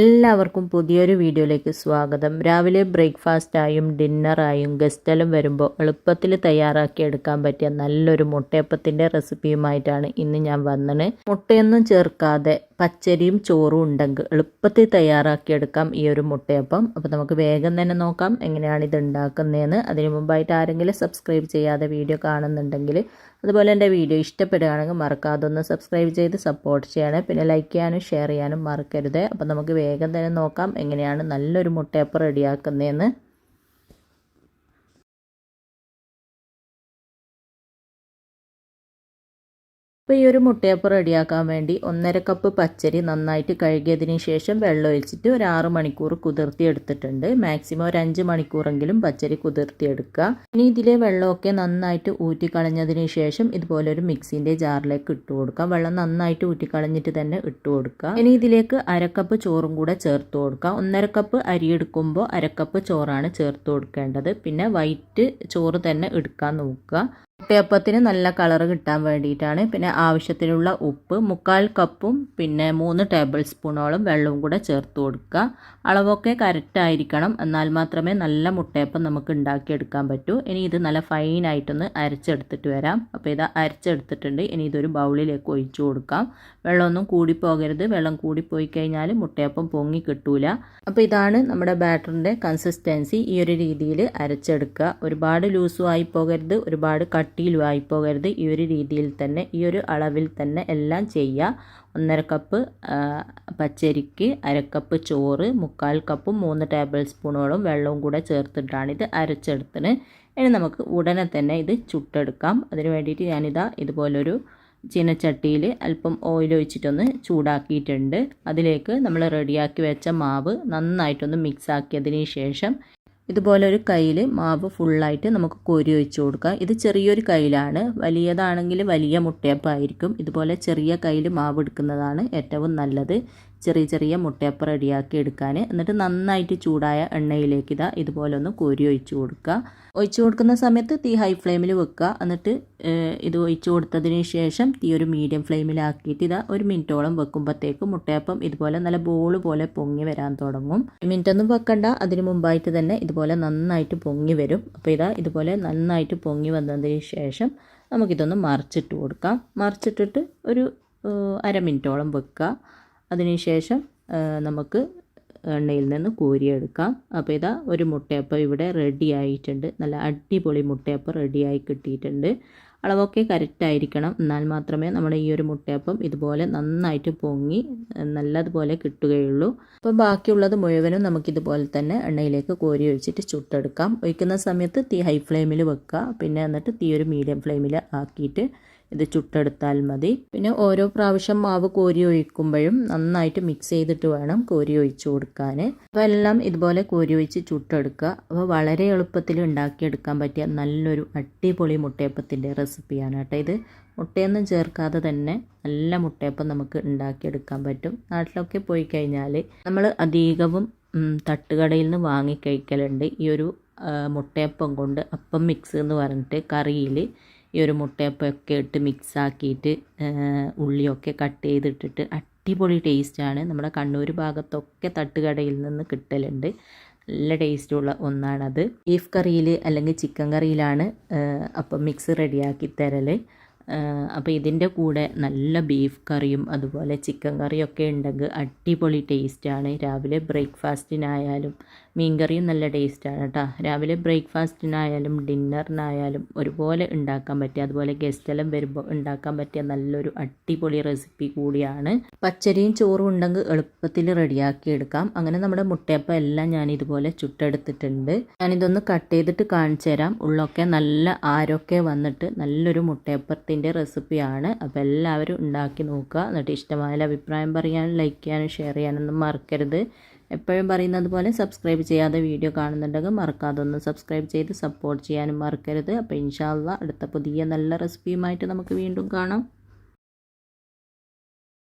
എല്ലാവർക്കും പുതിയൊരു വീഡിയോയിലേക്ക് സ്വാഗതം. രാവിലെ ബ്രേക്ക്ഫാസ്റ്റായും ഡിന്നറായും ഗസ്റ്റെല്ലാം വരുമ്പോൾ എളുപ്പത്തിൽ തയ്യാറാക്കി എടുക്കാൻ പറ്റിയ നല്ലൊരു മുട്ടയപ്പത്തിൻ്റെ റെസിപ്പിയുമായിട്ടാണ് ഇന്ന് ഞാൻ വന്നത്. മുട്ടയൊന്നും ചേർക്കാതെ പച്ചരിയും ചോറും ഉണ്ടെങ്കിൽ എളുപ്പത്തിൽ തയ്യാറാക്കിയെടുക്കാം ഈ ഒരു മുട്ടയപ്പം. അപ്പോൾ നമുക്ക് വേഗം തന്നെ നോക്കാം എങ്ങനെയാണ് ഇത് ഉണ്ടാക്കുന്നതെന്ന്. അതിനു മുമ്പായിട്ട് ആരെങ്കിലും സബ്സ്ക്രൈബ് ചെയ്യാതെ വീഡിയോ കാണുന്നുണ്ടെങ്കിൽ, അതുപോലെ എൻ്റെ വീഡിയോ ഇഷ്ടപ്പെടുകയാണെങ്കിൽ മറക്കാതെ ഒന്ന് സബ്സ്ക്രൈബ് ചെയ്ത് സപ്പോർട്ട് ചെയ്യണേ. പിന്നെ ലൈക്ക് ചെയ്യാനും ഷെയർ ചെയ്യാനും മറക്കരുത്. അപ്പോൾ നമുക്ക് വേഗം തന്നെ നോക്കാം എങ്ങനെയാണ് നല്ലൊരു മുട്ടയപ്പം റെഡിയാക്കുന്നതെന്ന്. അപ്പോൾ ഈ ഒരു മുട്ടയപ്പം റെഡിയാക്കാൻ വേണ്ടി 1.5 കപ്പ് പച്ചരി നന്നായിട്ട് കഴുകിയതിന് ശേഷം വെള്ളം ഒഴിച്ചിട്ട് ഒരു 6 മണിക്കൂർ കുതിർത്തി എടുത്തിട്ടുണ്ട്. മാക്സിമം ഒരു 5 മണിക്കൂറെങ്കിലും പച്ചരി കുതിർത്തിയെടുക്കുക. ഇനി ഇതിലെ വെള്ളമൊക്കെ നന്നായിട്ട് ഊറ്റിക്കളഞ്ഞതിന് ശേഷം ഇതുപോലെ ഒരു മിക്സിൻ്റെ ജാറിലേക്ക് ഇട്ട് കൊടുക്കാം. വെള്ളം നന്നായിട്ട് ഊറ്റിക്കളഞ്ഞിട്ട് തന്നെ ഇട്ട് കൊടുക്കുക. ഇനി ഇതിലേക്ക് 1/2 കപ്പ് ചോറും കൂടെ ചേർത്ത് കൊടുക്കുക. 1.5 കപ്പ് അരി എടുക്കുമ്പോൾ 1/2 കപ്പ് ചോറാണ് ചേർത്ത് കൊടുക്കേണ്ടത്. പിന്നെ വൈറ്റ് ചോറ് തന്നെ എടുക്കാൻ നോക്കുക. മുട്ടയപ്പത്തിന് നല്ല കളർ കിട്ടാൻ വേണ്ടിയിട്ടാണ്. പിന്നെ ആവശ്യത്തിനുള്ള ഉപ്പ് 1/4 കപ്പും പിന്നെ 3 ടേബിൾ സ്പൂണോളം വെള്ളവും കൂടെ ചേർത്ത് കൊടുക്കുക. അളവൊക്കെ കറക്റ്റ് ആയിരിക്കണം, എന്നാൽ മാത്രമേ നല്ല മുട്ടയപ്പം നമുക്ക് ഉണ്ടാക്കിയെടുക്കാൻ പറ്റൂ. ഇനി ഇത് നല്ല ഫൈനായിട്ടൊന്ന് അരച്ചെടുത്തിട്ട് വരാം. അപ്പോൾ ഇത് അരച്ചെടുത്തിട്ടുണ്ട്. ഇനി ഇതൊരു ബൗളിലേക്ക് ഒഴിച്ചു കൊടുക്കാം. വെള്ളമൊന്നും കൂടിപ്പോകരുത്. വെള്ളം കൂടിപ്പോയി കഴിഞ്ഞാൽ മുട്ടയപ്പം പൊങ്ങി കിട്ടൂല. അപ്പോൾ ഇതാണ് നമ്മുടെ ബാറ്ററിൻ്റെ കൺസിസ്റ്റൻസി. ഈ ഒരു രീതിയിൽ അരച്ചെടുക്കുക. ഒരുപാട് ലൂസും ആയി പോകരുത്, ഒരുപാട് കട്ടിയിലും ആയി പോകരുത്. ഈ ഒരു രീതിയിൽ തന്നെ, ഈ ഒരു അളവിൽ തന്നെ എല്ലാം ചെയ്യുക. 1.5 കപ്പ് പച്ചരിക്ക് 1/2 കപ്പ് ചോറ്, 1/4 കപ്പും 3 ടേബിൾ സ്പൂണോളം വെള്ളവും കൂടെ ചേർത്തിട്ടാണ് ഇത് അരച്ചെടുത്തത്. ഇനി നമുക്ക് ഉടനെ തന്നെ ഇത് ചുട്ടെടുക്കാം. അതിന് വേണ്ടിയിട്ട് ഞാനിതാ ഇതുപോലൊരു ചീനച്ചട്ടിയിൽ അല്പം ഓയിൽ ഒഴിച്ചിട്ടൊന്ന് ചൂടാക്കിയിട്ടുണ്ട്. അതിലേക്ക് നമ്മൾ റെഡിയാക്കി വെച്ച മാവ് നന്നായിട്ടൊന്ന് മിക്സ് ആക്കിയതിന് ശേഷം ഇതുപോലെ ഒരു കയ്യിൽ മാവ് ഫുള്ളായിട്ട് നമുക്ക് കോരി ഒഴിച്ച് കൊടുക്കുക. ഇത് ചെറിയൊരു കയ്യിലാണ്. വലിയതാണെങ്കിൽ വലിയ മുട്ടയപ്പമായിരിക്കും. ഇതുപോലെ ചെറിയ കയ്യിൽ മാവ് എടുക്കുന്നതാണ് ഏറ്റവും നല്ലത്, ചെറിയ ചെറിയ മുട്ടയപ്പം റെഡിയാക്കി എടുക്കാൻ. എന്നിട്ട് നന്നായിട്ട് ചൂടായ എണ്ണയിലേക്ക് ഇതുപോലെ ഒന്ന് കോരി ഒഴിച്ച് കൊടുക്കുക. ഒഴിച്ച് കൊടുക്കുന്ന സമയത്ത് തീ ഹൈ ഫ്ലെയിമിൽ വെക്കുക. എന്നിട്ട് ഇത് ഒഴിച്ച് കൊടുത്തതിന് ശേഷം തീ ഒരു മീഡിയം ഫ്ലെയിമിലാക്കിയിട്ട് ഒരു മിനിറ്റോളം വെക്കുമ്പോഴത്തേക്ക് മുട്ടയപ്പം ഇതുപോലെ നല്ല ബോൾ പോലെ പൊങ്ങി വരാൻ തുടങ്ങും. മിനിറ്റൊന്നും വെക്കണ്ട, അതിന് മുമ്പായിട്ട് തന്നെ ഇതുപോലെ നന്നായിട്ട് പൊങ്ങി വരും. അപ്പോൾ ഇതുപോലെ നന്നായിട്ട് പൊങ്ങി വന്നതിന് ശേഷം നമുക്കിതൊന്ന് മറിച്ചിട്ട് കൊടുക്കാം. മറിച്ചിട്ടിട്ട് ഒരു 1/2 മിനിറ്റോളം വെക്കുക. അതിനുശേഷം നമുക്ക് എണ്ണയിൽ നിന്ന് കോരിയെടുക്കാം. അപ്പോൾ ഒരു മുട്ടയപ്പം ഇവിടെ റെഡി ആയിട്ടുണ്ട്. നല്ല അടിപൊളി മുട്ടയപ്പം റെഡിയായി കിട്ടിയിട്ടുണ്ട്. അളവൊക്കെ കറക്റ്റ് ആയിരിക്കണം, എന്നാൽ മാത്രമേ നമ്മുടെ ഈ ഒരു മുട്ടയപ്പം ഇതുപോലെ നന്നായിട്ട് പൊങ്ങി നല്ലതുപോലെ കിട്ടുകയുള്ളൂ. അപ്പോൾ ബാക്കിയുള്ളത് മുഴുവനും നമുക്കിതുപോലെ തന്നെ എണ്ണയിലേക്ക് കോരി ഒഴിച്ചിട്ട് ചുട്ടെടുക്കാം. ഒഴിക്കുന്ന സമയത്ത് തീ ഹൈ ഫ്ലെയിമിൽ വെക്കുക. പിന്നെ എന്നിട്ട് തീ ഒരു മീഡിയം ഫ്ലെയിമിൽ ആക്കിയിട്ട് ഇത് ചുട്ടെടുത്താൽ മതി. പിന്നെ ഓരോ പ്രാവശ്യം മാവ് കോരി ഒഴിക്കുമ്പോഴും നന്നായിട്ട് മിക്സ് ചെയ്തിട്ട് വേണം കോരി ഒഴിച്ച് കൊടുക്കാൻ. അപ്പോൾ എല്ലാം ഇതുപോലെ കോരി ഒഴിച്ച് ചുട്ടെടുക്കുക. അപ്പോൾ വളരെ എളുപ്പത്തിൽ ഉണ്ടാക്കിയെടുക്കാൻ പറ്റിയ നല്ലൊരു അടിപൊളി മുട്ടയപ്പത്തിൻ്റെ റെസിപ്പിയാണ് കേട്ടോ ഇത്. മുട്ടയൊന്നും ചേർക്കാതെ തന്നെ നല്ല മുട്ടയപ്പം നമുക്ക് ഉണ്ടാക്കിയെടുക്കാൻ പറ്റും. നാട്ടിലൊക്കെ പോയി കഴിഞ്ഞാൽ നമ്മൾ അധികവും തട്ടുകടയിൽ നിന്ന് വാങ്ങിക്കഴിക്കലുണ്ട് ഈ ഒരു മുട്ടയപ്പം കൊണ്ട്. അപ്പം മിക്സ് എന്ന് പറഞ്ഞിട്ട് കറിയിൽ ഈ ഒരു മുട്ടയപ്പമൊക്കെ ഇട്ട് മിക്സ് ആക്കിയിട്ട് ഉള്ളിയൊക്കെ കട്ട് ചെയ്തിട്ടിട്ട് അടിപൊളി ടേസ്റ്റാണ്. നമ്മുടെ കണ്ണൂർ ഭാഗത്തൊക്കെ തട്ടുകടയിൽ നിന്ന് കിട്ടലുണ്ട്. നല്ല ടേസ്റ്റുള്ള ഒന്നാണത്. ബീഫ് കറിയിൽ അല്ലെങ്കിൽ ചിക്കൻ കറിയിലാണ് അപ്പം മിക്സ് റെഡിയാക്കി തരൽ. അപ്പോൾ ഇതിൻ്റെ കൂടെ നല്ല ബീഫ് കറിയും അതുപോലെ ചിക്കൻ കറിയൊക്കെ ഉണ്ടെങ്കിൽ അടിപൊളി ടേസ്റ്റാണ്. രാവിലെ ബ്രേക്ക്ഫാസ്റ്റിനായാലും മീൻ കറിയും നല്ല ടേസ്റ്റാണ് കേട്ടോ. രാവിലെ ബ്രേക്ക്ഫാസ്റ്റിനായാലും ഡിന്നറിനായാലും ഒരുപോലെ ഉണ്ടാക്കാൻ പറ്റിയ, അതുപോലെ ഗസ്റ്റെല്ലാം വരുമ്പോൾ ഉണ്ടാക്കാൻ പറ്റിയ നല്ലൊരു അടിപൊളി റെസിപ്പി കൂടിയാണ്. പച്ചരിയും ചോറും ഉണ്ടെങ്കിൽ എളുപ്പത്തിൽ റെഡിയാക്കി എടുക്കാം. അങ്ങനെ നമ്മുടെ മുട്ടയപ്പം എല്ലാം ഞാൻ ഇതുപോലെ ചുട്ടെടുത്തിട്ടുണ്ട്. ഞാനിതൊന്ന് കട്ട് ചെയ്തിട്ട് കാണിച്ചു തരാം. ഉള്ളൊക്കെ നല്ല ആരൊക്കെ വന്നിട്ട് നല്ലൊരു മുട്ടയപ്പത്തിൻ്റെ റെസിപ്പിയാണ്. അപ്പോൾ എല്ലാവരും ഉണ്ടാക്കി നോക്കുക. എന്നിട്ട് ഇഷ്ടമായ അഭിപ്രായം പറയാനും ലൈക്ക് ചെയ്യാനും ഷെയർ ചെയ്യാനൊന്നും മറക്കരുത്. എപ്പോഴും പറയുന്നത് പോലെ സബ്സ്ക്രൈബ് ചെയ്യാതെ വീഡിയോ കാണുന്നുണ്ടെങ്കിൽ മറക്കാതെ ഒന്ന് സബ്സ്ക്രൈബ് ചെയ്ത് സപ്പോർട്ട് ചെയ്യാനും മറക്കരുത്. അപ്പോൾ ഇൻഷാ അല്ലാഹ് അടുത്ത പുതിയ നല്ല റെസിപ്പിയുമായിട്ട് നമുക്ക് വീണ്ടും കാണാം.